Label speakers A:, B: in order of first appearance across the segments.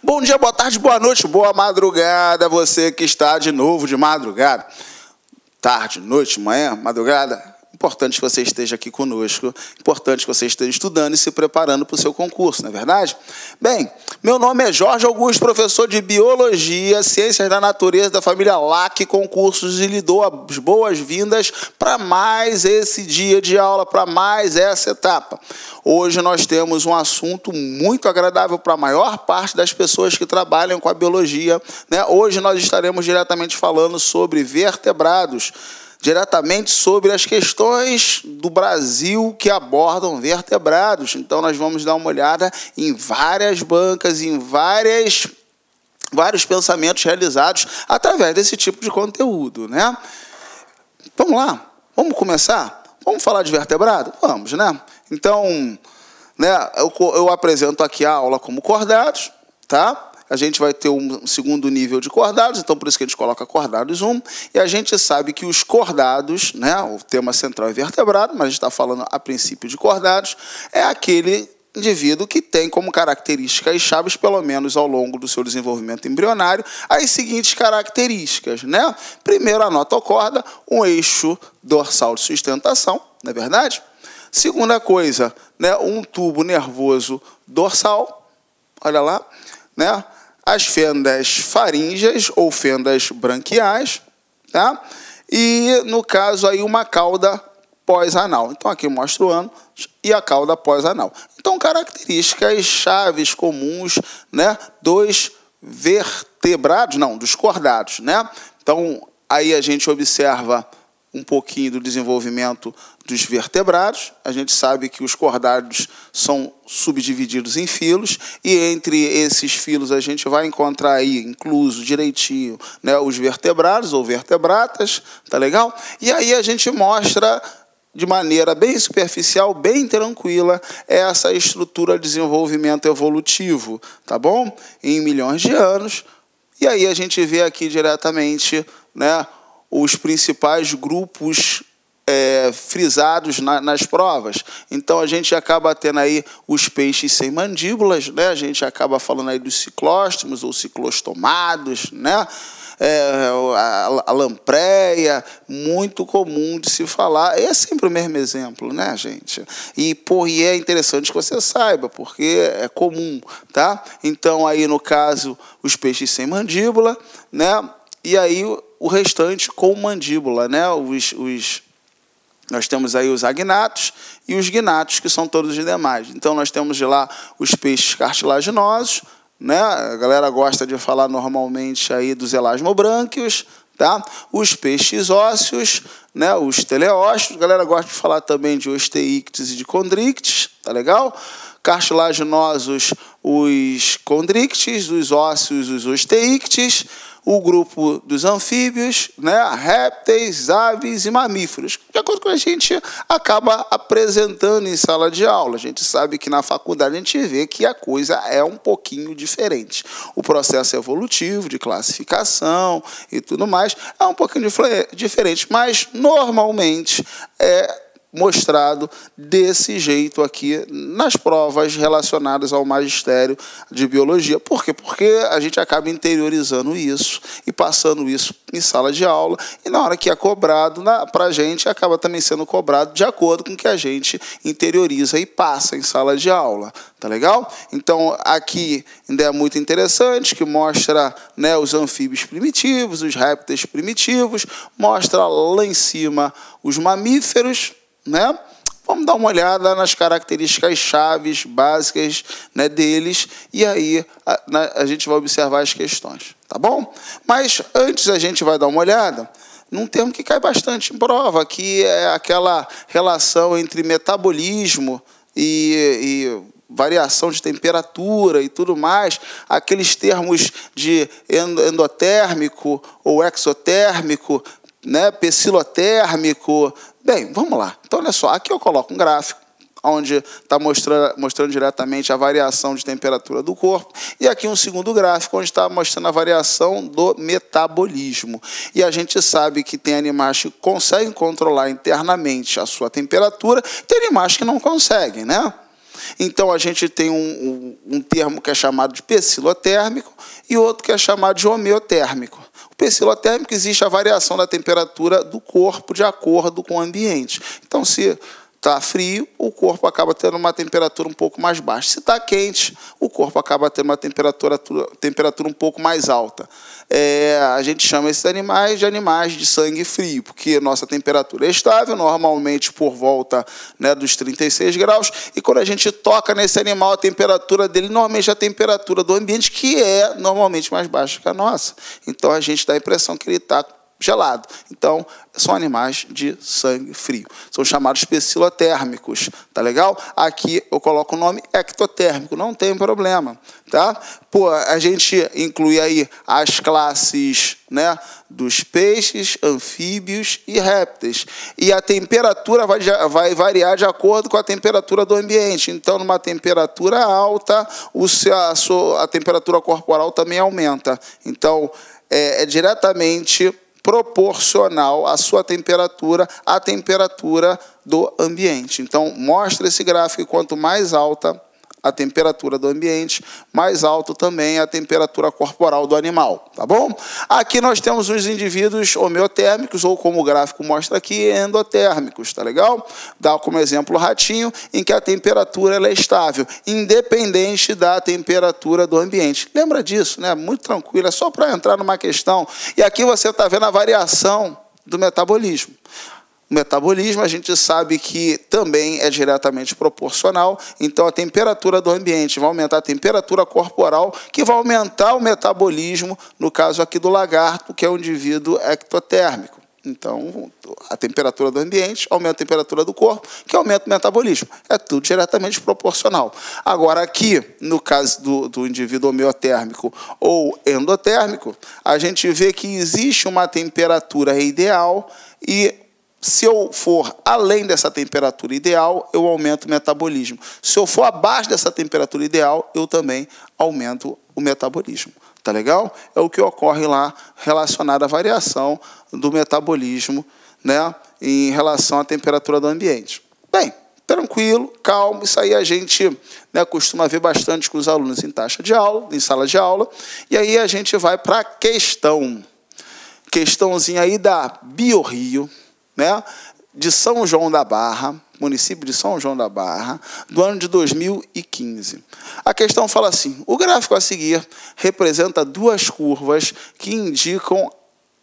A: Bom dia, boa tarde, boa noite, boa madrugada, você que está de novo de madrugada. Tarde, noite, manhã, madrugada. Importante que você esteja aqui conosco, importante que você esteja estudando e se preparando para o seu concurso, não é verdade? Bem, meu nome é Jorge Augusto, professor de Biologia, Ciências da Natureza da família LAC Concursos, e lhe dou as boas-vindas para mais esse dia de aula, para mais essa etapa. Hoje nós temos um assunto muito agradável para a maior parte das pessoas que trabalham com a biologia, né? Hoje nós estaremos diretamente falando sobre vertebrados, diretamente sobre as questões do Brasil que abordam vertebrados. Então, nós vamos dar uma olhada em várias bancas, em vários pensamentos realizados através desse tipo de conteúdo, né? Vamos lá? Vamos começar? Vamos falar de vertebrado? Vamos, né? Então, né, eu apresento aqui a aula como cordados, tá? A gente vai ter um segundo nível de cordados, então por isso que a gente coloca cordados 1. E a gente sabe que os cordados, né, o tema central é vertebrado, mas a gente está falando a princípio de cordados, é aquele indivíduo que tem como características chaves, pelo menos ao longo do seu desenvolvimento embrionário, as seguintes características, né? Primeiro, a notocorda, um eixo dorsal de sustentação, não é verdade? Segunda coisa, né, um tubo nervoso dorsal, olha lá, né? As fendas faríngeas ou fendas branquiais, tá? E, no caso, aí uma cauda pós-anal. Então, aqui mostra o ânus e a cauda pós-anal. Então, características chaves comuns, né, dos vertebrados, não, dos cordados, né? Então, aí a gente observa um pouquinho do desenvolvimento dos vertebrados. A gente sabe que os cordados são subdivididos em filos, e entre esses filos a gente vai encontrar aí, incluso direitinho, né, os vertebrados ou vertebratas, tá legal? E aí a gente mostra de maneira bem superficial, bem tranquila, essa estrutura de desenvolvimento evolutivo, tá bom? Em milhões de anos. E aí a gente vê aqui diretamente, né, os principais grupos frisados nas provas. Então, a gente acaba tendo aí os peixes sem mandíbulas, né? A gente acaba falando aí dos ciclóstomos ou ciclostomados, né? A lampreia, muito comum de se falar. É sempre o mesmo exemplo, né, gente? E é interessante que você saiba, porque é comum, tá? Então, aí, no caso, os peixes sem mandíbula, né? E aí, o restante com mandíbula, né? Nós temos aí os agnatos e os gnatos, que são todos os demais. Então, nós temos de lá os peixes cartilaginosos, né? A galera gosta de falar normalmente aí dos elasmobrânquios, tá? Os peixes ósseos, né? Os teleósteos. A galera gosta de falar também de osteíctes e de condrictes, tá legal? Cartilaginosos, os condrictes, os ósseos, os osteíctes. O grupo dos anfíbios, né, répteis, aves e mamíferos, de acordo com a gente acaba apresentando em sala de aula. A gente sabe que na faculdade a gente vê que a coisa é um pouquinho diferente. O processo evolutivo de classificação e tudo mais é um pouquinho diferente, mas normalmente é mostrado desse jeito aqui nas provas relacionadas ao magistério de biologia. Por quê? Porque a gente acaba interiorizando isso e passando isso em sala de aula, e na hora que é cobrado para a gente, acaba também sendo cobrado de acordo com o que a gente interioriza e passa em sala de aula. Tá legal? Então, aqui ainda é muito interessante, que mostra, né, os anfíbios primitivos, os répteis primitivos, mostra lá em cima os mamíferos, né? Vamos dar uma olhada nas características chaves, básicas, né, deles, e aí a gente vai observar as questões, tá bom? Mas antes a gente vai dar uma olhada num termo que cai bastante em prova, que é aquela relação entre metabolismo e variação de temperatura e tudo mais, aqueles termos de endotérmico ou exotérmico, né, pecilotérmico. Bem, vamos lá. Então, olha só, aqui eu coloco um gráfico onde está mostrando diretamente a variação de temperatura do corpo, e aqui um segundo gráfico onde está mostrando a variação do metabolismo. E a gente sabe que tem animais que conseguem controlar internamente a sua temperatura, e tem animais que não conseguem, né? Então, a gente tem um termo que é chamado de pecilotérmico e outro que é chamado de homeotérmico. O pecilotérmico existe a variação da temperatura do corpo de acordo com o ambiente. Então, se está frio, o corpo acaba tendo uma temperatura um pouco mais baixa. Se está quente, o corpo acaba tendo uma temperatura um pouco mais alta. A gente chama esses animais de animais de sangue frio, porque nossa temperatura é estável, normalmente por volta, né, dos 36 graus, e quando a gente toca nesse animal, a temperatura dele normalmente é a temperatura do ambiente, que é normalmente mais baixa que a nossa. Então, a gente dá a impressão que ele está gelado. Então, são animais de sangue frio. São chamados pecilotérmicos, tá legal? Aqui eu coloco o nome ectotérmico, não tem problema, tá? Pô, a gente inclui aí as classes, né, dos peixes, anfíbios e répteis. E a temperatura vai variar de acordo com a temperatura do ambiente. Então, numa temperatura alta, a temperatura corporal também aumenta. Então, é diretamente proporcional à sua temperatura, à temperatura do ambiente. Então, mostra esse gráfico, e quanto mais alta a temperatura do ambiente, mais alto também a temperatura corporal do animal, tá bom? Aqui nós temos os indivíduos homeotérmicos, ou como o gráfico mostra aqui, endotérmicos, tá legal? Dá como exemplo o ratinho, em que a temperatura ela é estável, independente da temperatura do ambiente. Lembra disso, né? Muito tranquilo, é só para entrar numa questão. E aqui você está vendo a variação do metabolismo. O metabolismo, a gente sabe que também é diretamente proporcional, então a temperatura do ambiente vai aumentar a temperatura corporal, que vai aumentar o metabolismo, no caso aqui do lagarto, que é um indivíduo ectotérmico. Então, a temperatura do ambiente aumenta a temperatura do corpo, que aumenta o metabolismo. É tudo diretamente proporcional. Agora, aqui, no caso do indivíduo homeotérmico ou endotérmico, a gente vê que existe uma temperatura ideal e, se eu for além dessa temperatura ideal, eu aumento o metabolismo. Se eu for abaixo dessa temperatura ideal, eu também aumento o metabolismo. Tá legal? É o que ocorre lá relacionado à variação do metabolismo, né, em relação à temperatura do ambiente. Bem, tranquilo, calmo, isso aí a gente, né, costuma ver bastante com os alunos em taxa de aula, em sala de aula, e aí a gente vai para a questãozinha aí da BioRio, né, de São João da Barra, município de São João da Barra, do ano de 2015. A questão fala assim: o gráfico a seguir representa duas curvas que indicam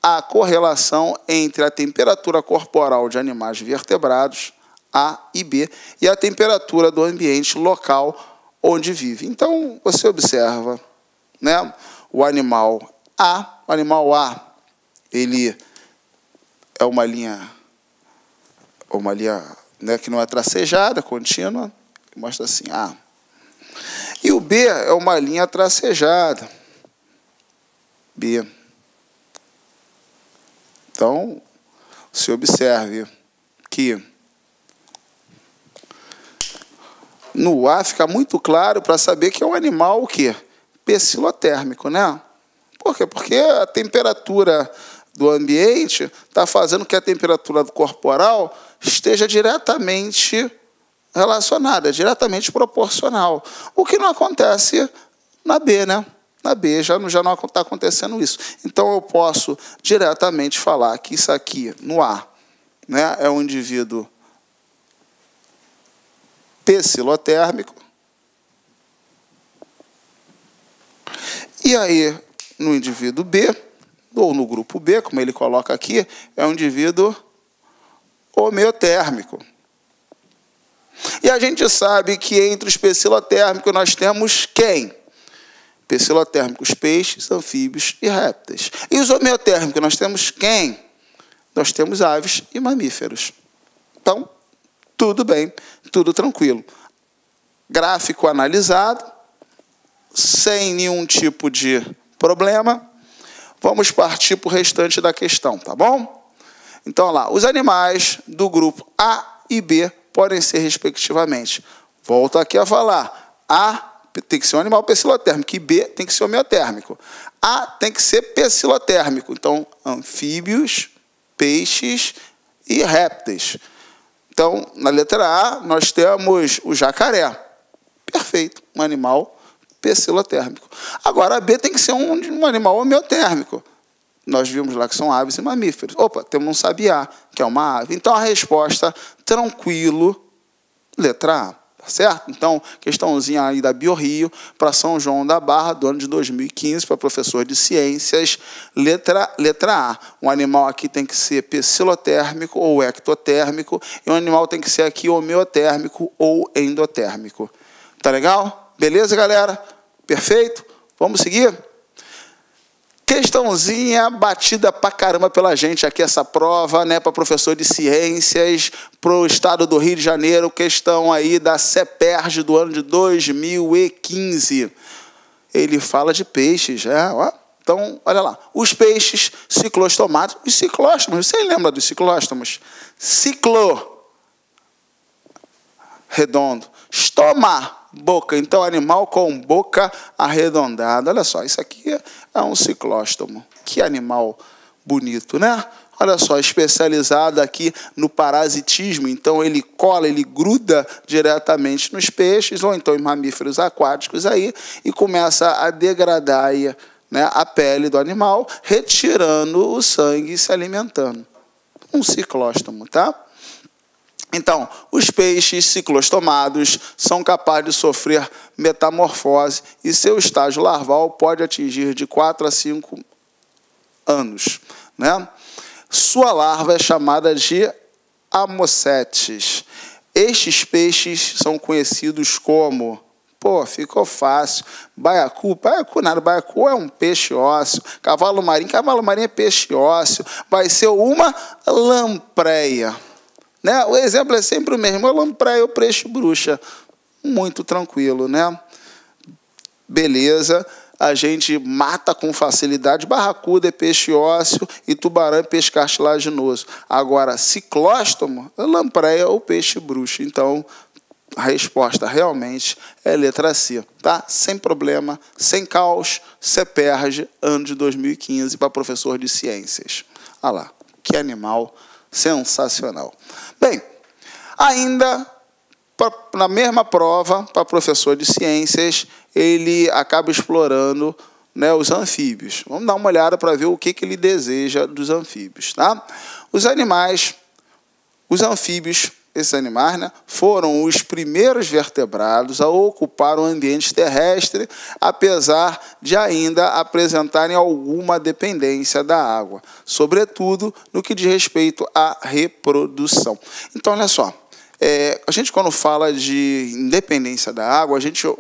A: a correlação entre a temperatura corporal de animais vertebrados, A e B, e a temperatura do ambiente local onde vive. Então, você observa, né, o animal A. O animal A, ele é uma linha, né, que não é tracejada, contínua, mostra assim, A. E o B é uma linha tracejada, B. Então, se observe que no A fica muito claro para saber que é um animal o quê? Pecilotérmico, né? Por quê? Porque a temperatura do ambiente está fazendo que a temperatura corporal esteja diretamente relacionada, diretamente proporcional. O que não acontece na B, né? Na B já não está acontecendo isso. Então, eu posso diretamente falar que isso aqui, no A, né, é um indivíduo pecilotérmico. E aí, no indivíduo B, ou no grupo B, como ele coloca aqui, é um indivíduo homeotérmico. E a gente sabe que entre os pecilotérmicos nós temos quem? Pecilotérmicos, peixes, anfíbios e répteis. E os homeotérmicos nós temos quem? Nós temos aves e mamíferos. Então, tudo bem, tudo tranquilo. Gráfico analisado, sem nenhum tipo de problema. Vamos partir para o restante da questão, tá bom? Então, olha lá, os animais do grupo A e B podem ser, respectivamente. Volto aqui a falar. A tem que ser um animal pecilotérmico e B tem que ser homeotérmico. A tem que ser pecilotérmico. Então, anfíbios, peixes e répteis. Então, na letra A, nós temos o jacaré. Perfeito, um animal psilotérmico. Agora, a B tem que ser um animal homeotérmico. Nós vimos lá que são aves e mamíferos. Opa, temos um sabiá, que é uma ave. Então, a resposta, tranquilo, letra A. Tá certo? Então, questãozinha aí da BioRio, para São João da Barra, do ano de 2015, para professor de ciências, letra A. Um animal aqui tem que ser psilotérmico ou ectotérmico, e um animal tem que ser aqui homeotérmico ou endotérmico. Tá legal? Beleza, galera? Perfeito? Vamos seguir? Questãozinha batida pra caramba pela gente aqui, essa prova, né, para professor de ciências, para o estado do Rio de Janeiro, questão aí da CEPERJ do ano de 2015. Ele fala de peixes, ó. Então, olha lá, os peixes ciclostomados, os ciclóstomos, você lembra dos ciclóstomos? Ciclo, redondo, estoma, boca, então animal com boca arredondada. Olha só, isso aqui é um ciclóstomo. Que animal bonito, né? Olha só, especializado aqui no parasitismo, então ele cola, ele gruda diretamente nos peixes, ou então em mamíferos aquáticos aí, e começa a degradar aí, né, a pele do animal, retirando o sangue e se alimentando. Um ciclóstomo, tá? Então, os peixes ciclostomados são capazes de sofrer metamorfose e seu estágio larval pode atingir de 4 a 5 anos, né? Sua larva é chamada de amocetes. Estes peixes são conhecidos como, ficou fácil, baiacu nada, baiacu é um peixe ósseo, cavalo marinho é peixe ósseo, vai ser uma lampreia. Né? O exemplo é sempre o mesmo, a lampreia ou peixe bruxa. Muito tranquilo, né? Beleza, a gente mata com facilidade. Barracuda é peixe ósseo e tubarão é peixe cartilaginoso. Agora, ciclóstomo, lampreia ou peixe bruxa. Então, a resposta realmente é letra C, tá? Sem problema, sem caos, CEPERJ, ano de 2015, para professor de ciências. Olha lá, que animal sensacional. Bem, ainda na mesma prova, para professor de ciências, ele acaba explorando, né, os anfíbios. Vamos dar uma olhada para ver o que ele deseja dos anfíbios. Tá? Os anfíbios, esses animais, né, foram os primeiros vertebrados a ocupar o ambiente terrestre, apesar de ainda apresentarem alguma dependência da água, sobretudo no que diz respeito à reprodução. Então, olha só, a gente, quando fala de independência da água, a gente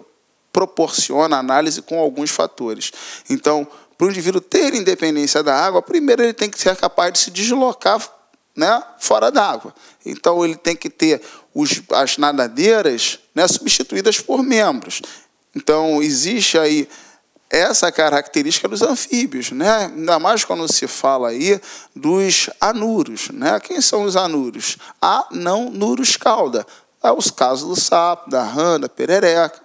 A: proporciona análise com alguns fatores. Então, para o indivíduo ter independência da água, primeiro ele tem que ser capaz de se deslocar, né, fora d'água. Então, ele tem que ter as nadadeiras, né, substituídas por membros. Então, existe aí essa característica dos anfíbios, né? Ainda mais quando se fala aí dos anuros. Né? Quem são os anuros? Anaunuros cauda. É os casos do sapo, da rã, da perereca.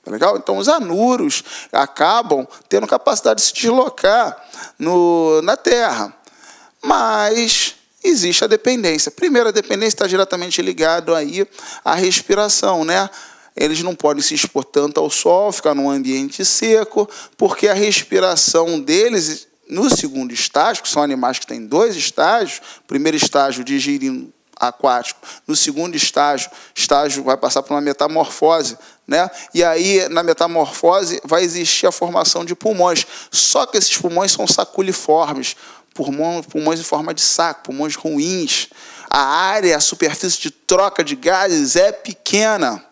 A: Tá legal? Então, os anuros acabam tendo capacidade de se deslocar na terra. Mas existe a dependência. Primeiro, a dependência está diretamente ligada aí à respiração, né? Eles não podem se expor tanto ao sol, ficar num ambiente seco, porque a respiração deles, no segundo estágio, que são animais que têm 2 estágios, primeiro estágio de girino aquático, no segundo estágio vai passar por uma metamorfose, né? E aí, na metamorfose, vai existir a formação de pulmões. Só que esses pulmões são saculiformes, pulmões em forma de saco, pulmões ruins. A superfície de troca de gases é pequena.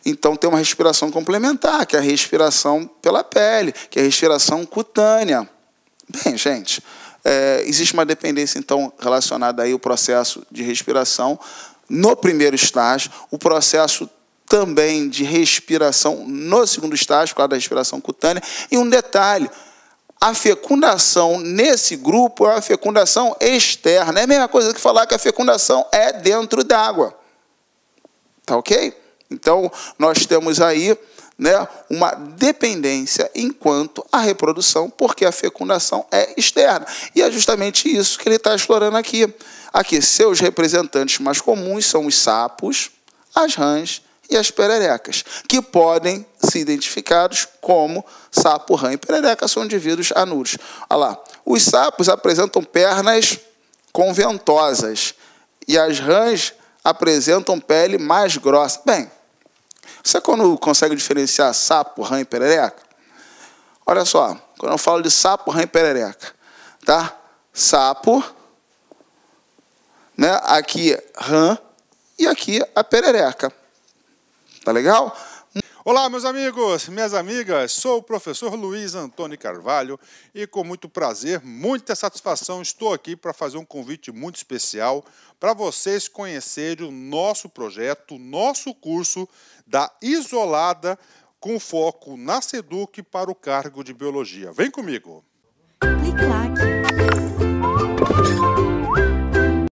A: Então, tem uma respiração complementar, que é a respiração pela pele, que é a respiração cutânea. Bem, gente, existe uma dependência, então, relacionada aí ao processo de respiração no primeiro estágio, o processo também de respiração no segundo estágio, por causa da respiração cutânea. E um detalhe, a fecundação nesse grupo é uma fecundação externa. É a mesma coisa que falar que a fecundação é dentro d'água. Tá ok? Então, nós temos aí, né, uma dependência enquanto a reprodução, porque a fecundação é externa. E é justamente isso que ele está explorando aqui. Aqui, seus representantes mais comuns são os sapos, as rãs e as pererecas, que podem ser identificados como sapo, rã e perereca, são indivíduos anuros. Olha lá, os sapos apresentam pernas conventosas e as rãs apresentam pele mais grossa. Bem, você quando consegue diferenciar sapo, rã e perereca? Olha só, quando eu falo de sapo, rã e perereca, tá? Sapo, né? Aqui rã e aqui a perereca. Tá legal?
B: Olá, meus amigos, minhas amigas, sou o professor Luiz Antônio Carvalho e com muito prazer, muita satisfação, estou aqui para fazer um convite muito especial para vocês conhecerem o nosso projeto, o nosso curso da Isolada com foco na SEDUC para o cargo de Biologia. Vem comigo!
C: Clique lá.